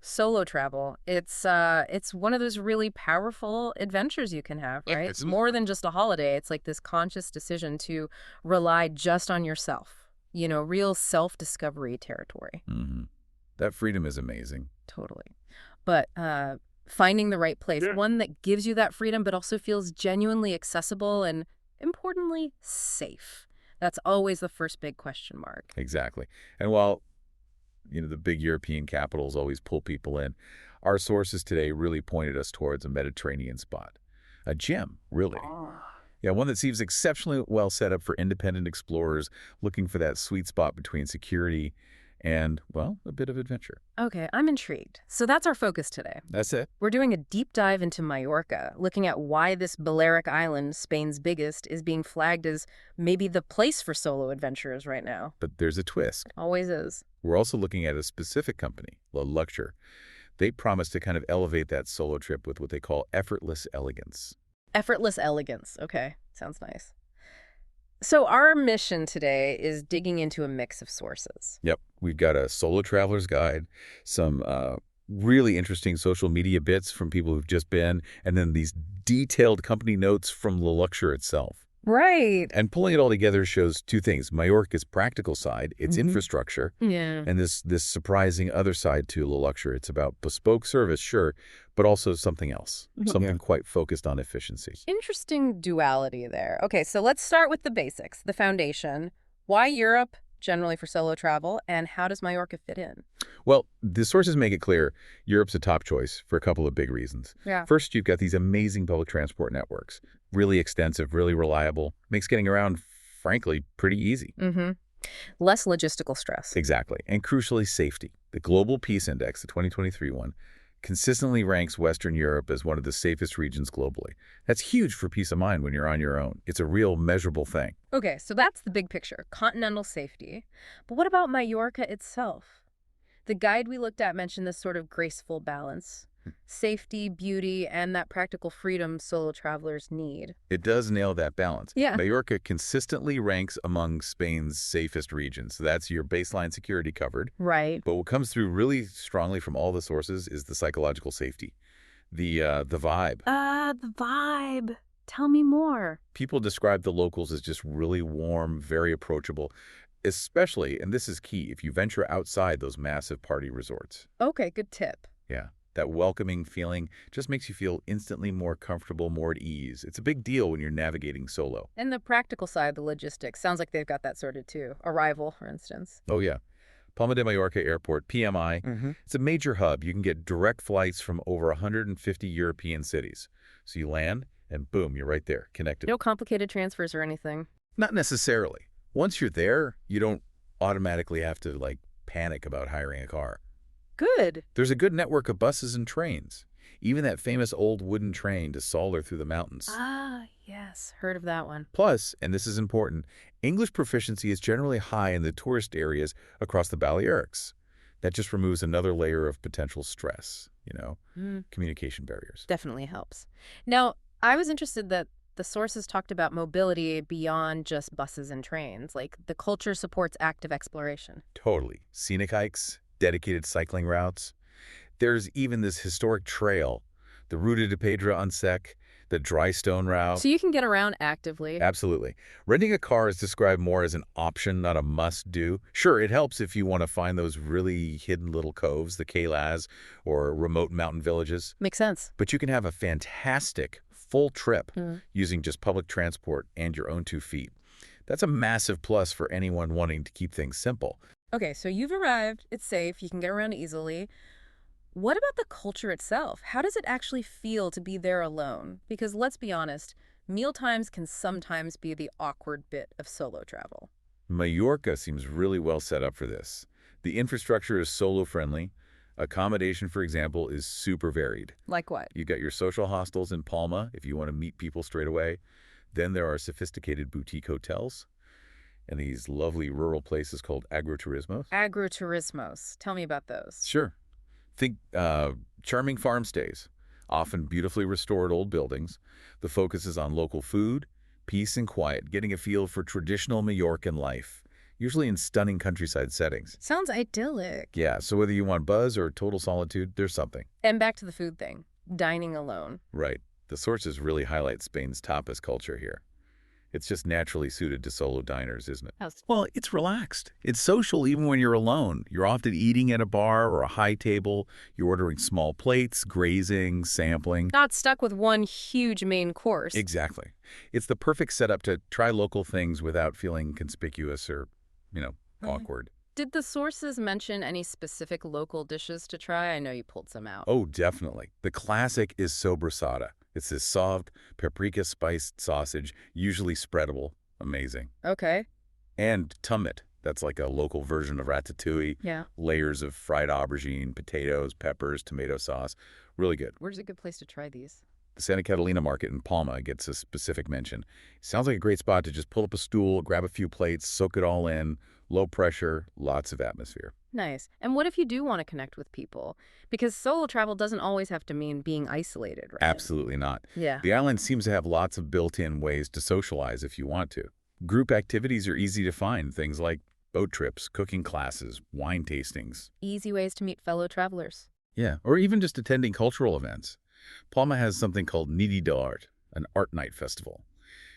solo travel. It's one of those really powerful adventures you can have, Yeah, right? it's More than just a holiday. It's like this conscious decision to rely just on yourself. Real self-discovery territory. hmm That freedom is amazing. Totally. But finding the right place, Yeah. one that gives you that freedom but also feels genuinely accessible and, importantly, safe. That's always the first big question mark. Exactly. And while, the big European capitals always pull people in, our sources today really pointed us towards a Mediterranean spot. A gem, really. Yeah, one that seems exceptionally well set up for independent explorers looking for that sweet spot between security and, well, a bit of adventure. Okay, I'm intrigued. So that's our focus today. That's it. We're doing a deep dive into Mallorca, looking at why this Balearic island, Spain's biggest, is being flagged as maybe the place for solo adventurers right now. But there's a twist. Always is. We're also looking at a specific company, Luxure. They promise to kind of elevate that solo trip with what they call effortless elegance. Effortless elegance. Okay, sounds nice. So our mission today is digging into a mix of sources. Yep, we've got a solo traveler's guide, some really interesting social media bits from people who've just been, and then these detailed company notes from Luxure itself. Right. And pulling it all together shows two things: Mallorca's practical side, its infrastructure, Yeah. and this surprising other side to Luxure. It's about bespoke service, sure, but also something else, something quite focused on efficiency. Interesting duality there. Okay, so let's start with the basics, the foundation. Why Europe, generally for solo travel, and how does Mallorca fit in? Well, the sources make it clear Europe's a top choice for a couple of big reasons. Yeah. First, you've got these amazing public transport networks. Really extensive, really reliable, makes getting around, frankly, pretty easy. Mm-hmm. Less logistical stress. Exactly. And crucially, safety. The Global Peace Index, the 2023 one, consistently ranks Western Europe as one of the safest regions globally. That's huge for peace of mind when you're on your own. It's a real measurable thing. Okay, so that's the big picture, continental safety. But what about Mallorca itself? The guide we looked at mentioned this sort of graceful balance. Safety, beauty, and that practical freedom solo travelers need. It does nail that balance. Yeah. Mallorca consistently ranks among Spain's safest regions. So that's your baseline security covered. Right. But what comes through really strongly from all the sources is the psychological safety, the vibe. The vibe. Tell me more. People describe the locals as just really warm, very approachable, especially, and this is key, if you venture outside those massive party resorts. Okay, good tip. Yeah, that welcoming feeling just makes you feel instantly more comfortable, more at ease. It's a big deal when you're navigating solo. And the practical side, the logistics, sounds like they've got that sorted too. Arrival, for instance. Oh, yeah. Palma de Mallorca Airport, PMI, it's a major hub. You can get direct flights from over 150 European cities. So you land, and boom, you're right there, connected. No complicated transfers or anything. Not necessarily. Once you're there, you don't automatically have to, panic about hiring a car. Good. There's a good network of buses and trains. Even that famous old wooden train to Solar through the mountains. Ah, yes. Heard of that one. Plus, and this is important, English proficiency is generally high in the tourist areas across the Balearics. That just removes another layer of potential stress, communication barriers. Definitely helps. Now, I was interested that the sources talked about mobility beyond just buses and trains. Like, the culture supports active exploration. Totally. Scenic hikes, dedicated cycling routes. There's even this historic trail, the Ruta de Pedra on Sec, the Dry Stone Route. So you can get around actively. Absolutely. Renting a car is described more as an option, not a must-do. Sure, it helps if you want to find those really hidden little coves, the Kelas, or remote mountain villages. Makes sense. But you can have a fantastic full trip using just public transport and your own 2 feet. That's a massive plus for anyone wanting to keep things simple. Okay, so you've arrived. It's safe. You can get around easily. What about the culture itself? How does it actually feel to be there alone? Because let's be honest, mealtimes can sometimes be the awkward bit of solo travel. Mallorca seems really well set up for this. The infrastructure is solo-friendly. Accommodation, for example, is super varied. Like what? You've got your social hostels in Palma if you want to meet people straight away. Then there are sophisticated boutique hotels and these lovely rural places called agroturismos. Agroturismos. Tell me about those. Sure. Think charming farm stays, often beautifully restored old buildings. The focus is on local food, peace and quiet, getting a feel for traditional Mallorcan life. usually in stunning countryside settings. Sounds idyllic. Yeah, so whether you want buzz or total solitude, there's something. And back to the food thing. Dining alone. Right. The sources really highlight Spain's tapas culture here. It's just naturally suited to solo diners, isn't it? Well, it's relaxed. It's social even when you're alone. You're often eating at a bar or a high table. You're ordering small plates, grazing, sampling. Not stuck with one huge main course. Exactly. It's the perfect setup to try local things without feeling conspicuous or, awkward. Did the sources mention any specific local dishes to try? I know you pulled some out. Oh, definitely. The classic is sobrasada. It's this soft, paprika-spiced sausage, usually spreadable. Amazing. Okay. And tummet. That's like a local version of ratatouille. Yeah. Layers of fried aubergine, potatoes, peppers, tomato sauce. Really good. Where's a good place to try these? The Santa Catalina market in Palma gets a specific mention. Sounds like a great spot to just pull up a stool, grab a few plates, soak it all in. Low pressure, lots of atmosphere. Nice. And what if you do want to connect with people? Because solo travel doesn't always have to mean being isolated, right? Absolutely not. Yeah. The island seems to have lots of built-in ways to socialize if you want to. Group activities are easy to find, things like boat trips, cooking classes, wine tastings. Easy ways to meet fellow travelers. Yeah, or even just attending cultural events. Palma has something called Nidi del Art, an art night festival.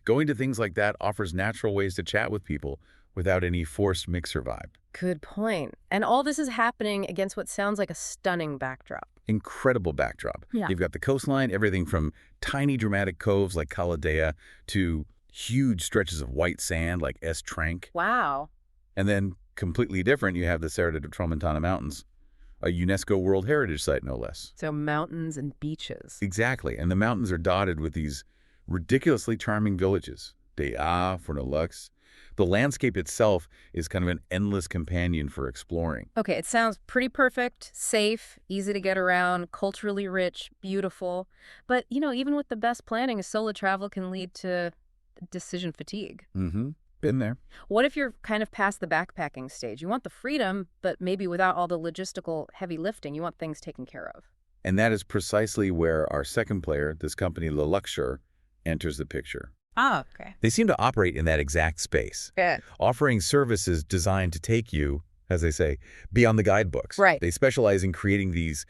Going to things like that offers natural ways to chat with people without any forced mixer vibe. Good point. And all this is happening against what sounds like a stunning backdrop. Incredible backdrop. Yeah. You've got the coastline, everything from tiny dramatic coves like Caladea to huge stretches of white sand like Es Trank. Wow. And then, completely different, you have the Serra de Tramontana Mountains, a UNESCO World Heritage Site, no less. So mountains and beaches. Exactly. And the mountains are dotted with these ridiculously charming villages. De A, Fornolux. The landscape itself is kind of an endless companion for exploring. Okay, it sounds pretty perfect, safe, easy to get around, culturally rich, beautiful. But, even with the best planning, solo travel can lead to decision fatigue. Mm-hmm. Been there. What if you're kind of past the backpacking stage? You want the freedom, but maybe without all the logistical heavy lifting. You want things taken care of. And that is precisely where our second player, this company, Luxure, enters the picture. Oh, okay. They seem to operate in that exact space, Good. offering services designed to take you, as they say, beyond the guidebooks. Right. They specialize in creating these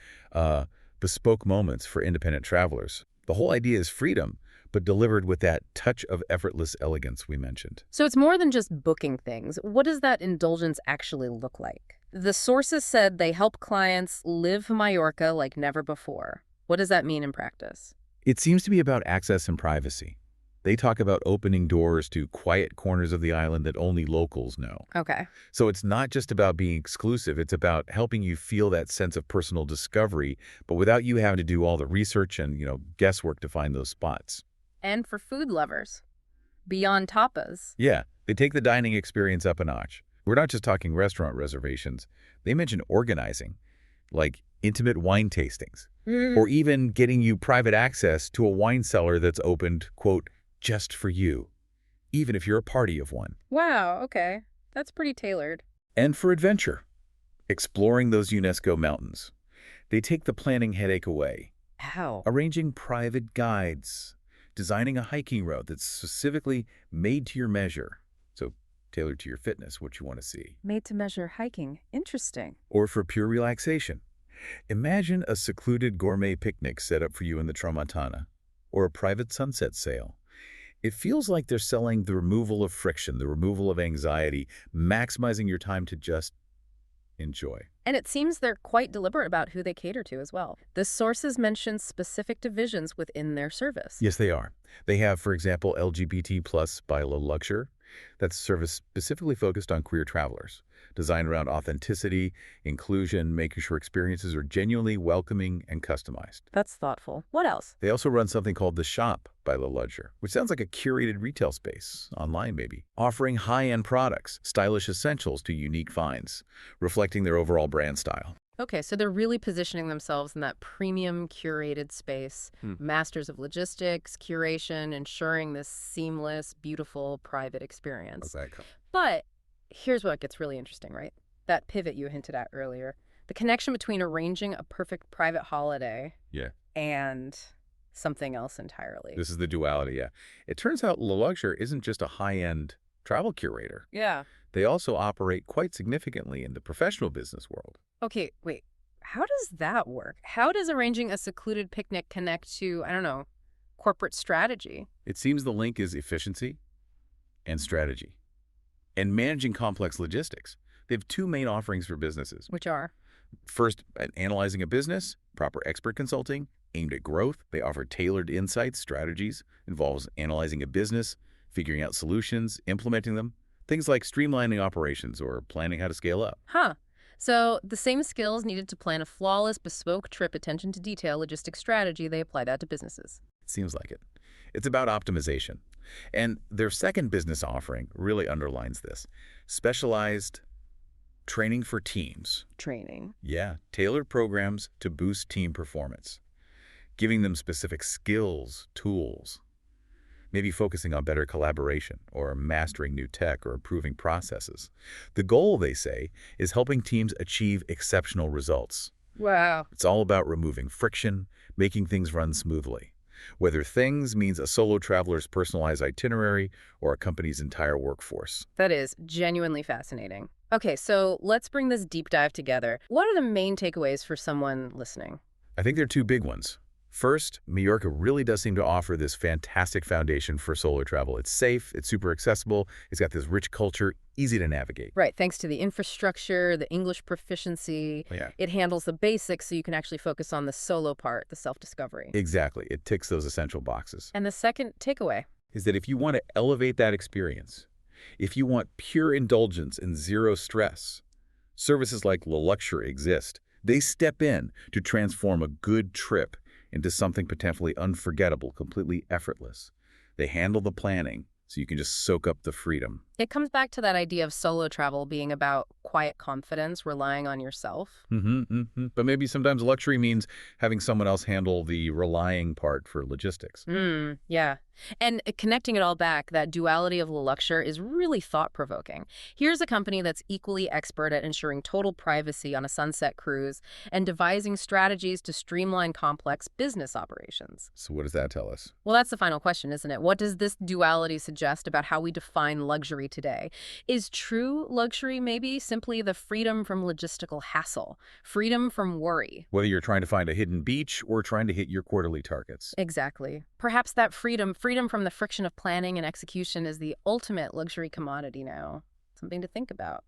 bespoke moments for independent travelers. The whole idea is freedom, but delivered with that touch of effortless elegance we mentioned. So it's more than just booking things. What does that indulgence actually look like? The sources said they help clients live Mallorca like never before. What does that mean in practice? It seems to be about access and privacy. They talk about opening doors to quiet corners of the island that only locals know. Okay. So it's not just about being exclusive, it's about helping you feel that sense of personal discovery, but without you having to do all the research and, guesswork to find those spots. And for food lovers, beyond tapas. Yeah, they take the dining experience up a notch. We're not just talking restaurant reservations. They mention organizing, like intimate wine tastings, or even getting you private access to a wine cellar that's opened, quote, just for you, even if you're a party of one. Wow, okay. That's pretty tailored. And for adventure, exploring those UNESCO mountains. They take the planning headache away, How? arranging private guides, designing a hiking route that's specifically made to your measure, so tailored to your fitness, what you want to see. Made to measure hiking. Interesting. Or for pure relaxation. Imagine a secluded gourmet picnic set up for you in the Tramontana, or a private sunset sail. It feels like they're selling the removal of friction, the removal of anxiety, maximizing your time to just enjoy. And it seems they're quite deliberate about who they cater to as well. The sources mention specific divisions within their service. Yes, they are. They have, for example, LGBT plus by Luxure. That's a service specifically focused on queer travelers, designed around authenticity, inclusion, making sure experiences are genuinely welcoming and customized. That's thoughtful. What else? They also run something called The Shop by Luxure, which sounds like a curated retail space, online maybe, offering high-end products, stylish essentials to unique finds, reflecting their overall brand style. Okay, so they're really positioning themselves in that premium curated space, masters of logistics, curation, ensuring this seamless, beautiful, private experience. Exactly. But here's what gets really interesting, right? That pivot you hinted at earlier. The connection between arranging a perfect private holiday Yeah. and something else entirely. This is the duality, yeah. It turns out Luxure isn't just a high-end travel curator. Yeah. They also operate quite significantly in the professional business world. Okay, wait. How does that work? How does arranging a secluded picnic connect to, I don't know, corporate strategy? It seems the link is efficiency and strategy, and managing complex logistics. They have two main offerings for businesses. Which are? First, analyzing a business, proper expert consulting, aimed at growth. They offer tailored insights, strategies, involves analyzing a business, figuring out solutions, implementing them, things like streamlining operations or planning how to scale up. Huh. So the same skills needed to plan a flawless, bespoke trip, attention to detail, logistics strategy, they apply that to businesses. It seems like it. It's about optimization. And their second business offering really underlines this. Specialized training for teams. Training. Yeah, tailored programs to boost team performance, giving them specific skills, tools, maybe focusing on better collaboration or mastering new tech or improving processes. The goal, they say, is helping teams achieve exceptional results. Wow. It's all about removing friction, making things run smoothly. Whether things means a solo traveler's personalized itinerary or a company's entire workforce. That is genuinely fascinating. Okay, so let's bring this deep dive together. What are the main takeaways for someone listening? I think there are two big ones. First, Mallorca really does seem to offer this fantastic foundation for solo travel. It's safe, it's super accessible, it's got this rich culture, easy to navigate. Right, thanks to the infrastructure, the English proficiency, Yeah, it handles the basics so you can actually focus on the solo part, the self-discovery. exactly. It ticks those essential boxes. And the second takeaway? Is that if you want to elevate that experience, if you want pure indulgence and zero stress, services like Luxure exist. They step in to transform a good trip into something potentially unforgettable, completely effortless. They handle the planning so you can just soak up the freedom. It comes back to that idea of solo travel being about quiet confidence, relying on yourself. But maybe sometimes luxury means having someone else handle the relying part for logistics. Yeah. And connecting it all back, that duality of Luxure is really thought-provoking. Here's a company that's equally expert at ensuring total privacy on a sunset cruise and devising strategies to streamline complex business operations. So what does that tell us? Well, that's the final question, isn't it? What does this duality suggest about how we define luxury today? Is true luxury maybe simply the freedom from logistical hassle, freedom from worry? Whether you're trying to find a hidden beach or trying to hit your quarterly targets. Exactly. Perhaps that freedom from the friction of planning and execution is the ultimate luxury commodity now. Something to think about.